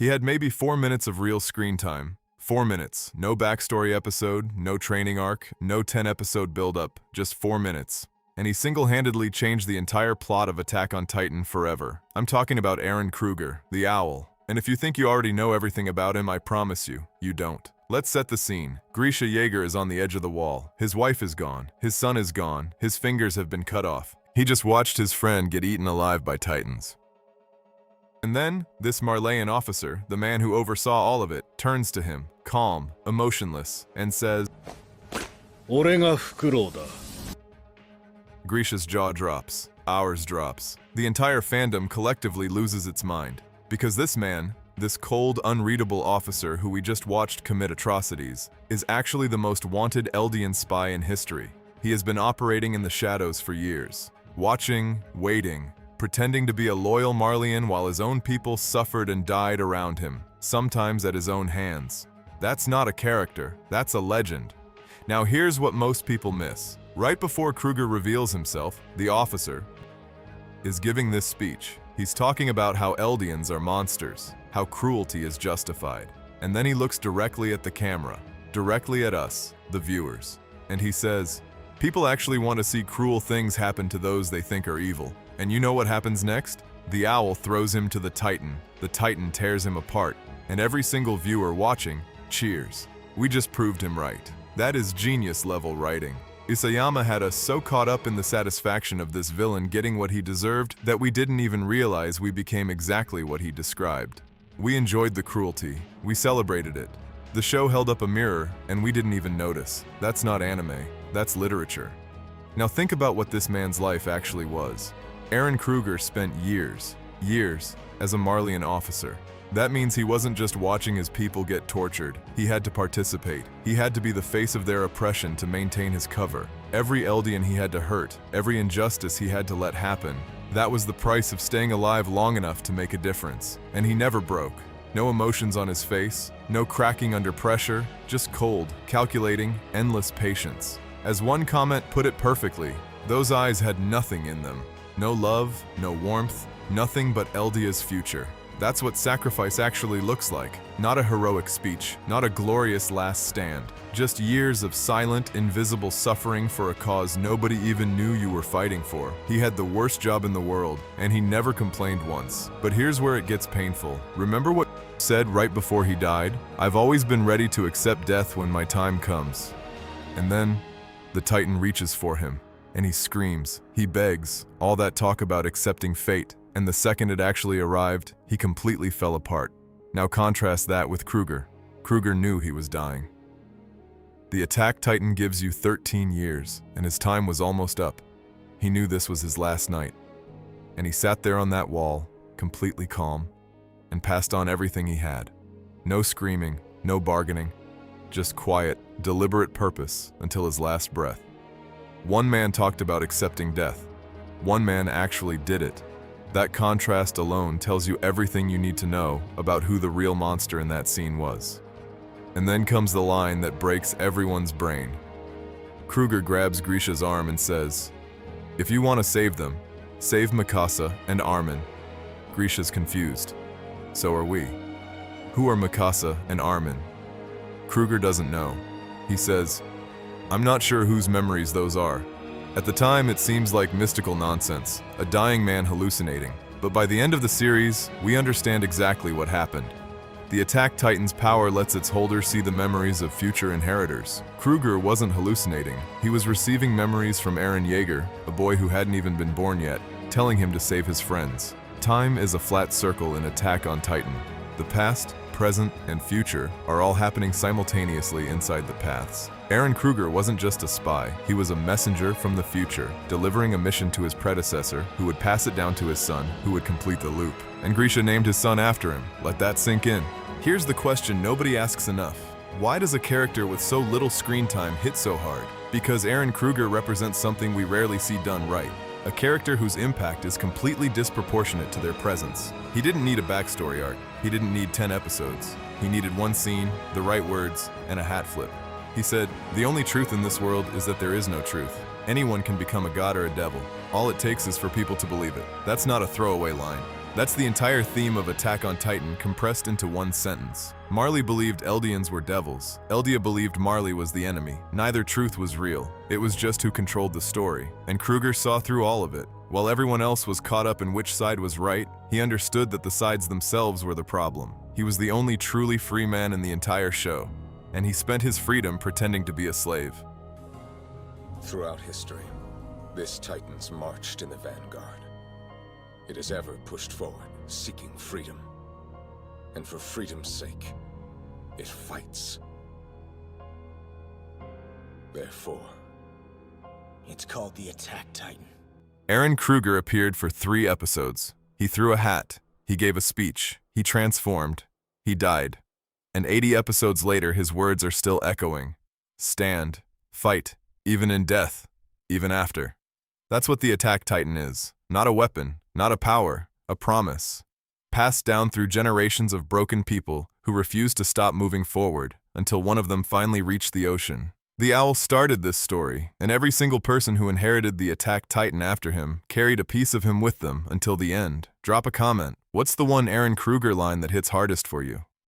He had maybe 4 minutes of real screen time. 4 minutes. No backstory episode, no training arc, no 10-episode build-up, just 4 minutes. And he single-handedly changed the entire plot of Attack on Titan forever. I'm talking about Eren Kruger, the Owl. And if you think you already know everything about him, I promise you, you don't. Let's set the scene. Grisha Jaeger is on the edge of the wall. His wife is gone. His son is gone. His fingers have been cut off. He just watched his friend get eaten alive by Titans. And then, this Marleyan officer, the man who oversaw all of it, turns to him, calm, emotionless, and says, Grisha's jaw drops. Ours drops. The entire fandom collectively loses its mind. Because this man, this cold, unreadable officer who we just watched commit atrocities, is actually the most wanted Eldian spy in history. He has been operating in the shadows for years, watching, waiting, pretending to be a loyal Marleyan while his own people suffered and died around him, sometimes at his own hands. That's not a character, that's a legend. Now here's what most people miss. Right before Kruger reveals himself, the officer is giving this speech. He's talking about how Eldians are monsters, how cruelty is justified. And then he looks directly at the camera, directly at us, the viewers. And he says, people actually want to see cruel things happen to those they think are evil. And you know what happens next? The Owl throws him to the Titan tears him apart, and every single viewer watching cheers. We just proved him right. That is genius-level writing. Isayama had us so caught up in the satisfaction of this villain getting what he deserved that we didn't even realize we became exactly what he described. We enjoyed the cruelty. We celebrated it. The show held up a mirror, and we didn't even notice. That's not anime. That's literature. Now think about what this man's life actually was. Eren Kruger spent years as a Marleyan officer. That means he wasn't just watching his people get tortured. He had to participate. He had to be the face of their oppression to maintain his cover. Every Eldian he had to hurt, every injustice he had to let happen. That was the price of staying alive long enough to make a difference. And he never broke. No emotions on his face, no cracking under pressure, just cold, calculating, endless patience. As one comment put it perfectly, those eyes had nothing in them. No love, no warmth, nothing but Eldia's future. That's what sacrifice actually looks like. Not a heroic speech, not a glorious last stand. Just years of silent, invisible suffering for a cause nobody even knew you were fighting for. He had the worst job in the world, and he never complained once. But here's where it gets painful. Remember what said right before he died? I've always been ready to accept death when my time comes. And then, the Titan reaches for him, and he screams, he begs, all that talk about accepting fate. And the second it actually arrived, he completely fell apart. Now contrast that with Kruger. Kruger knew he was dying. The Attack Titan gives you 13 years, and his time was almost up. He knew this was his last night. And he sat there on that wall, completely calm, and passed on everything he had. No screaming, no bargaining, just quiet, deliberate purpose until his last breath. One man talked about accepting death. One man actually did it. That contrast alone tells you everything you need to know about who the real monster in that scene was. And then comes the line that breaks everyone's brain. Kruger grabs Grisha's arm and says, if you want to save them, save Mikasa and Armin. Grisha's confused. So are we. Who are Mikasa and Armin? Kruger doesn't know. He says, I'm not sure whose memories those are. At the time, it seems like mystical nonsense, a dying man hallucinating. But by the end of the series, we understand exactly what happened. The Attack Titan's power lets its holder see the memories of future inheritors. Kruger wasn't hallucinating. He was receiving memories from Eren Jaeger, a boy who hadn't even been born yet, telling him to save his friends. Time is a flat circle in Attack on Titan. The past, present, and future are all happening simultaneously inside the paths. Eren Kruger wasn't just a spy, he was a messenger from the future, delivering a mission to his predecessor, who would pass it down to his son, who would complete the loop. And Grisha named his son after him. Let that sink in. Here's the question nobody asks enough. Why does a character with so little screen time hit so hard? Because Eren Kruger represents something we rarely see done right. A character whose impact is completely disproportionate to their presence. He didn't need a backstory arc. He didn't need 10 episodes. He needed one scene, the right words, and a hat flip. He said, the only truth in this world is that there is no truth. Anyone can become a god or a devil. All it takes is for people to believe it. That's not a throwaway line. That's the entire theme of Attack on Titan compressed into one sentence. Marley believed Eldians were devils. Eldia believed Marley was the enemy. Neither truth was real. It was just who controlled the story. And Kruger saw through all of it. While everyone else was caught up in which side was right, he understood that the sides themselves were the problem. He was the only truly free man in the entire show. And he spent his freedom pretending to be a slave. Throughout history, this Titan's marched in the vanguard. It has ever pushed forward, seeking freedom. And for freedom's sake, it fights. Therefore, it's called the Attack Titan. Eren Kruger appeared for 3 episodes. He threw a hat. He gave a speech. He transformed. He died. And 80 episodes later, his words are still echoing. Stand. Fight. Even in death. Even after. That's what the Attack Titan is. Not a weapon. Not a power. A promise. Passed down through generations of broken people who refused to stop moving forward until one of them finally reached the ocean. The owl started this story, and every single person who inherited the Attack Titan after him carried a piece of him with them until the end. Drop a comment. What's the one Eren Kruger line that hits hardest for you?